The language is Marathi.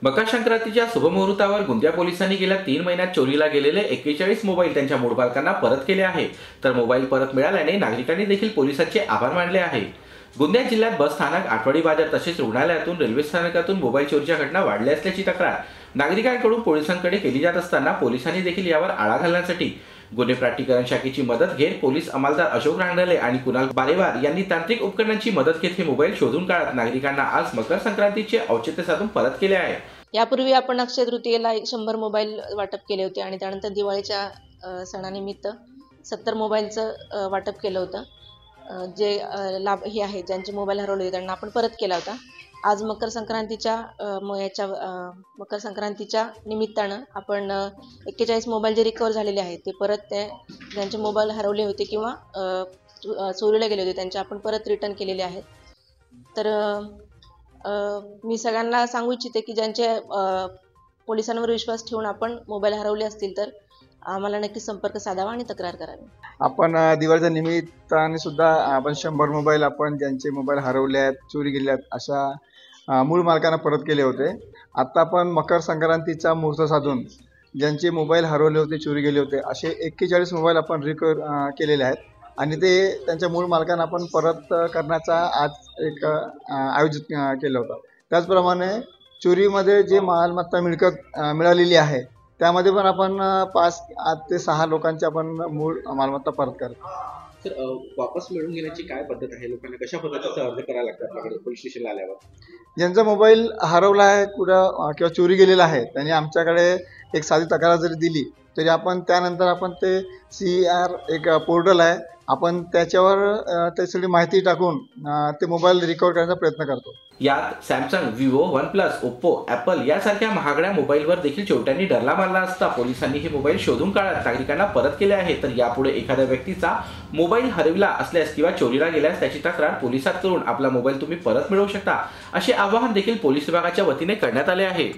मकर संक्रांतीच्या शुभमुहूर्तावर गोंदिया पोलिसांनी गेल्या 3 महिन्यात चोरीला गेलेले 41 मोबाईल त्यांच्या मूळ मालकांना परत केले आहे। तर मोबाईल परत मिळाल्याने नागरिकांनी देखील पोलिसांचे आभार मानले आहे। गोंदिया जिल्ह्यात बस स्थानक, आठवडी बाजार तसेच रुग्णालयातून, रेल्वे स्थानकातून मोबाईल चोरीच्या घटना वाढल्या असल्याची तक्रार नागरिकांकडून पोलिसांकडे केली जात असताना पोलिसांनी देखील यावर आळा घालण्यासाठी गुन्हे प्राधिकरण शाखेची मदत घेत पोलीस अंमलदार अशोक रांगडले आणि कुणाल बारेवार यांनी तांत्रिक उपकरणांची मदत घेत हे मोबाईल शोधून काढत नागरिकांना आज मकर संक्रांतीचे औचित्य साधून परत केले आहे। यापूर्वी आपण अक्षय तृतीयेला 100 मोबाईल वाटप केले होते आणि त्यानंतर दिवाळीच्या सणानिमित्त 70 मोबाईलचं वाटप केलं होतं। जे लाभ हे आहे ज्यांचे मोबाईल हरवले त्यांना आपण परत केला होता। आज मकर संक्रांतीच्या निमित्तानं आपण 41 मोबाईल जे रिकवर झालेले आहेत ते परत ज्यांचे मोबाईल हरवले होते किंवा चोरीला गेले होते त्यांचे आपण परत रिटर्न केलेले आहेत। तर मी सगळ्यांना सांगू इच्छिते की ज्यांचे पोलिसांवर विश्वास ठेवून आपण मोबाईल हरवले असतील तर आम्हाला नक्की संपर्क साधावा आणि तक्रार करावी। आपण दिवाळीच्या निमित्ताने सुद्धा आपण 100 मोबाईल आपण ज्यांचे मोबाईल हरवले आहेत, चोरी गेले आहेत अशा मूळ मालकांना परत केले होते। आता आपण मकर संक्रांतीचा मुहूर्त साधून ज्यांचे मोबाईल हरवले होते, चोरी गेले होते असे 41 मोबाईल आपण रिकवर केलेले आहेत आणि ते त्यांच्या मूळ मालकांना आपण परत करण्याचा आज एक आयोजित केलं होतं। त्याचप्रमाणे चोरीमध्ये जे मालमत्ता मिळकत मिळालेली आहे त्यामध्ये पण आपण 5 ते 6 लोकांची आपण मूळ मालमत्ता परत करतो। तर वापस मिळवून घेण्याची काय पद्धत आहे? लोकांना कशा पद्धतीचा अर्ज करायला लागतात आपल्याकडे पोलीस स्टेशनला आल्यावर? ज्यांचा मोबाईल हरवला आहे कुठं किंवा चोरी गेलेला आहे त्यांनी आमच्याकडे एक साधी तक्रार जरी दिली तरी आपण त्यानंतर आपण ते CR एक पोर्टल आहे आपण त्याच्यावर ते सगळी माहिती टाकून ते मोबाईल रिकवर करण्याचा प्रयत्न करतो। यात Samsung, Vivo, OnePlus, Oppo, Apple यासारख्या महागड्या मोबाईलवर देखील चोरट्यांनी डरला मारला असता पोलिसांनी हे मोबाईल शोधून काढत नागरिकांना परत केले आहे। तर यापुढे एखाद्या व्यक्तीचा मोबाईल हरविला असल्यास किंवा चोरीला गेल्यास त्याची तक्रार पोलिसात करून आपला मोबाईल तुम्ही परत मिळवू शकता असे आवाहन देखील पोलीस विभागाच्या वतीने करण्यात आले आहे।